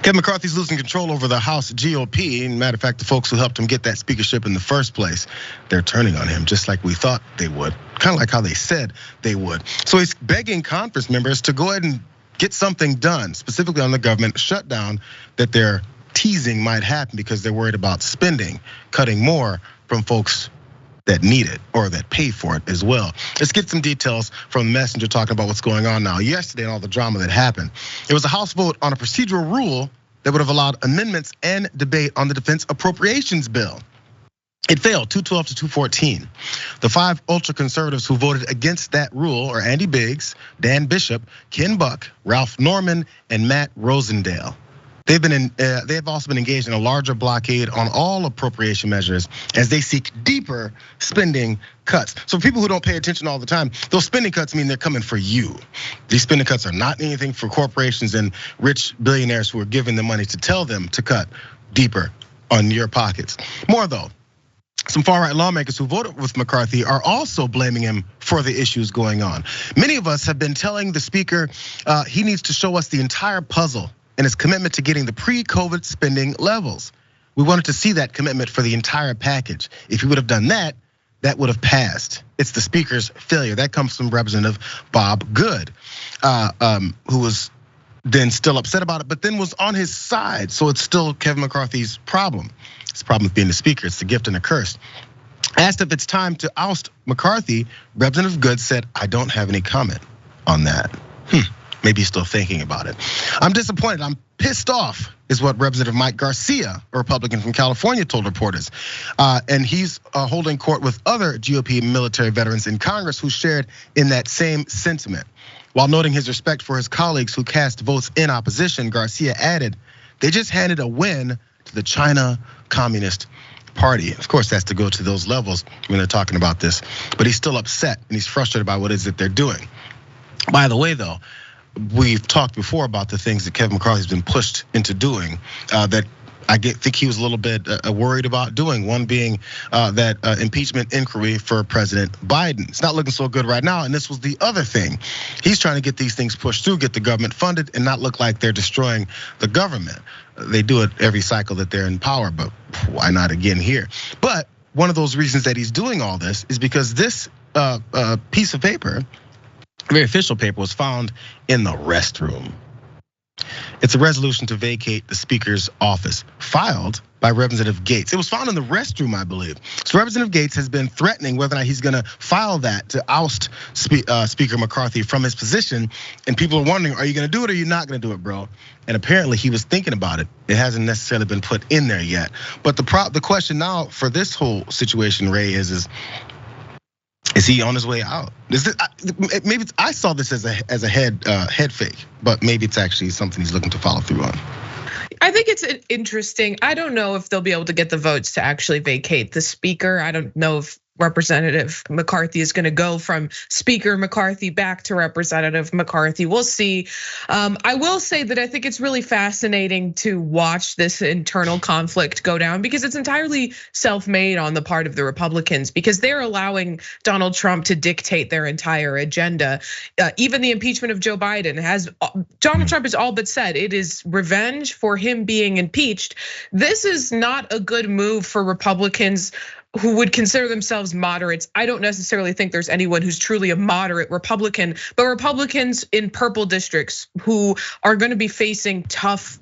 Kevin McCarthy's losing control over the House GOP. And matter of fact, the folks who helped him get that speakership in the first place, they're turning on him just like we thought they would. Kind of like how they said they would. So he's begging Congress members to go ahead and get something done, specifically on the government shutdown that they're teasing might happen because they're worried about spending, cutting more from folks that need it or that pay for it as well. Let's get some details from the messenger talking about what's going on now. Yesterday and all the drama that happened. It was a House vote on a procedural rule that would have allowed amendments and debate on the defense appropriations bill. It failed 212 to 214. The 5 ultra conservatives who voted against that rule are Andy Biggs, Dan Bishop, Ken Buck, Ralph Norman, and Matt Rosendale. They have also been engaged in a larger blockade on all appropriation measures as they seek deeper spending cuts. So for people who don't pay attention all the time, those spending cuts mean they're coming for you. These spending cuts are not anything for corporations and rich billionaires who are giving them money to tell them to cut deeper on your pockets. More though, some far-right lawmakers who voted with McCarthy are also blaming him for the issues going on. Many of us have been telling the speaker he needs to show us the entire puzzle and his commitment to getting the pre-COVID spending levels. We wanted to see that commitment for the entire package. If he would have done that, that would have passed. It's the speaker's failure. That comes from Representative Bob Good, who was then still upset about it, but then was on his side. So it's still Kevin McCarthy's problem. It's the problem with being the speaker. It's the gift and the curse. Asked if it's time to oust McCarthy, Representative Good said, I don't have any comment on that. Maybe he's still thinking about it. I'm disappointed, I'm pissed off, is what Representative Mike Garcia, a Republican from California, told reporters. And he's holding court with other GOP military veterans in Congress who shared in that same sentiment. While noting his respect for his colleagues who cast votes in opposition, Garcia added, they just handed a win to the China Communist Party. Of course, that's to go to those levels when they're talking about this, but he's still upset and he's frustrated by what it is that they're doing. By the way, though, we've talked before about the things that Kevin McCarthy's been pushed into doing that I think he was a little bit worried about doing. One being that impeachment inquiry for President Biden. It's not looking so good right now, and this was the other thing. He's trying to get these things pushed through, get the government funded, and not look like they're destroying the government. They do it every cycle that they're in power, but why not again here? But one of those reasons that he's doing all this is because this piece of paper, very official paper, was found in the restroom. It's a resolution to vacate the speaker's office, filed by Representative Gaetz. It was found in the restroom, I believe. So Representative Gaetz has been threatening whether or not he's gonna file that to oust Speaker McCarthy from his position. And people are wondering, are you gonna do it or are you not gonna do it, bro? And apparently he was thinking about it. It hasn't necessarily been put in there yet. But the question now for this whole situation, Ray, is he on his way out? Maybe I saw this as a head fake, but maybe it's actually something he's looking to follow through on. I think it's interesting. I don't know if they'll be able to get the votes to actually vacate the speaker. I don't know if Representative McCarthy is going to go from Speaker McCarthy back to Representative McCarthy. We'll see. I will say that I think it's really fascinating to watch this internal conflict go down because it's entirely self-made on the part of the Republicans because they're allowing Donald Trump to dictate their entire agenda. Even the impeachment of Joe Biden Donald Trump has all but said it is revenge for him being impeached. This is not a good move for Republicans who would consider themselves moderates. I don't necessarily think there's anyone who's truly a moderate Republican, but Republicans in purple districts who are going to be facing tough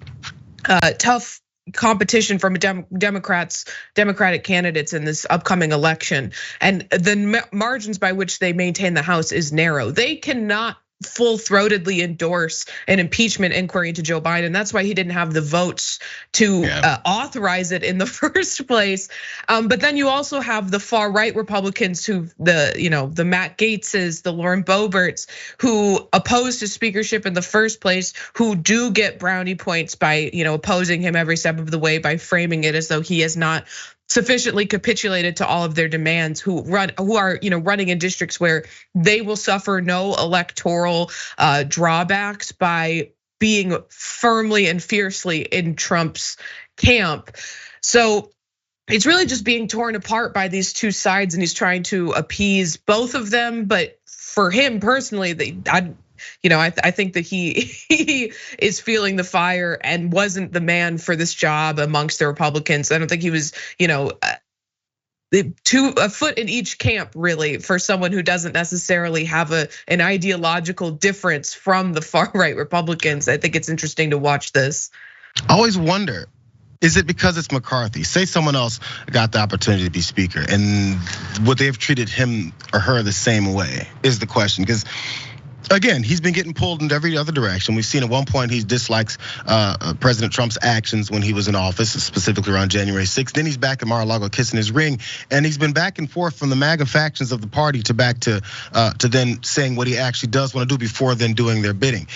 competition from Democratic candidates in this upcoming election. And the margins by which they maintain the House is narrow. They cannot full-throatedly endorse an impeachment inquiry into Joe Biden. That's why he didn't have the votes to authorize it in the first place. But then you also have the far-right Republicans the Matt Gaetzes, the Lauren Boeberts, who opposed his speakership in the first place, who do get brownie points by opposing him every step of the way by framing it as though he has not sufficiently capitulated to all of their demands, who are running in districts where they will suffer no electoral drawbacks by being firmly and fiercely in Trump's camp. So it's really just being torn apart by these two sides, and he's trying to appease both of them. But for him personally, I think that he is feeling the fire and wasn't the man for this job amongst the Republicans. I don't think he was, a foot in each camp, really, for someone who doesn't necessarily have an ideological difference from the far right Republicans. I think it's interesting to watch this. I always wonder, is it because it's McCarthy? Say someone else got the opportunity to be speaker, and would they have treated him or her the same way, is the question. Because again, he's been getting pulled in every other direction. We've seen at one point he dislikes President Trump's actions when he was in office, specifically around January 6th. Then he's back at Mar-a-Lago kissing his ring, and he's been back and forth from the MAGA factions of the party to back to then saying what he actually does want to do before then doing their bidding.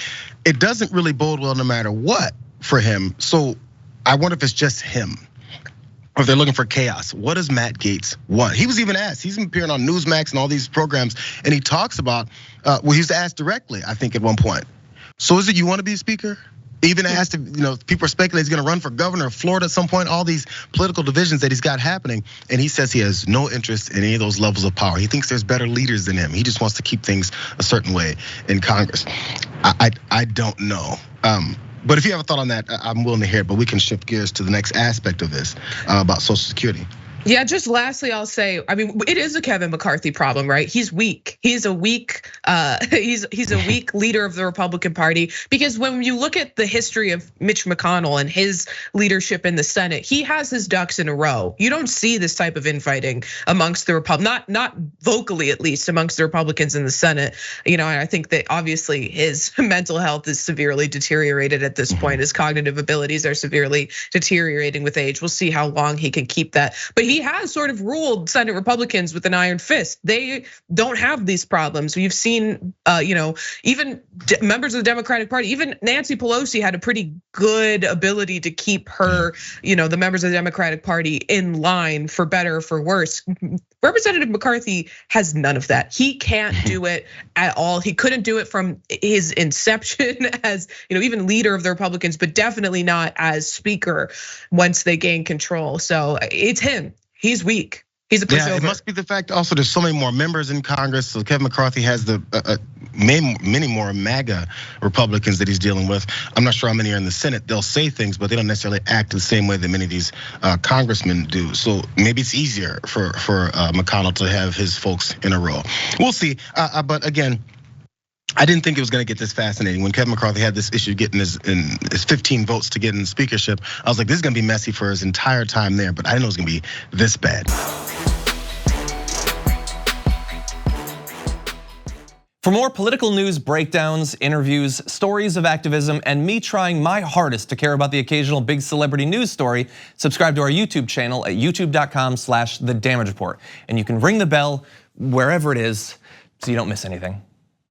It doesn't really bode well no matter what for him. So I wonder if it's just him, or if they're looking for chaos. What does Matt Gaetz want? He was even asked, he's appearing on Newsmax and all these programs, and he talks about, well, he was asked directly, I think at one point. So is it you want to be a speaker? Even asked if, people are speculating he's gonna run for governor of Florida at some point, all these political divisions that he's got happening. And he says he has no interest in any of those levels of power. He thinks there's better leaders than him. He just wants to keep things a certain way in Congress. I don't know. But if you have a thought on that, I'm willing to hear it, but we can shift gears to the next aspect of this about Social Security. Yeah, just lastly, I'll say, it is a Kevin McCarthy problem, right? He's weak. He's a weak, he's a weak leader of the Republican Party, because when you look at the history of Mitch McConnell and his leadership in the Senate, he has his ducks in a row. You don't see this type of infighting amongst the not vocally, at least, amongst the Republicans in the Senate. And I think that obviously his mental health is severely deteriorated at this point. His cognitive abilities are severely deteriorating with age. We'll see how long he can keep that. But he has sort of ruled Senate Republicans with an iron fist. They don't have these problems. We've seen, even members of the Democratic Party, even Nancy Pelosi had a pretty good ability to keep her, the members of the Democratic Party in line, for better or for worse. Representative McCarthy has none of that. He can't do it at all. He couldn't do it from his inception as, even leader of the Republicans, but definitely not as speaker once they gain control. So it's him. He's weak. He's a pushover. Yeah, it must be the fact also there's so many more members in Congress. So Kevin McCarthy has many more MAGA Republicans that he's dealing with. I'm not sure how many are in the Senate. They'll say things, but they don't necessarily act the same way that many of these congressmen do. So maybe it's easier for McConnell to have his folks in a row. We'll see. But again, I didn't think it was going to get this fascinating. When Kevin McCarthy had this issue getting his 15 votes to get in the speakership, I was like, this is going to be messy for his entire time there, but I didn't know it was going to be this bad. For more political news breakdowns, interviews, stories of activism, and me trying my hardest to care about the occasional big celebrity news story, subscribe to our YouTube channel at youtube.com/The Damage Report. And you can ring the bell wherever it is so you don't miss anything.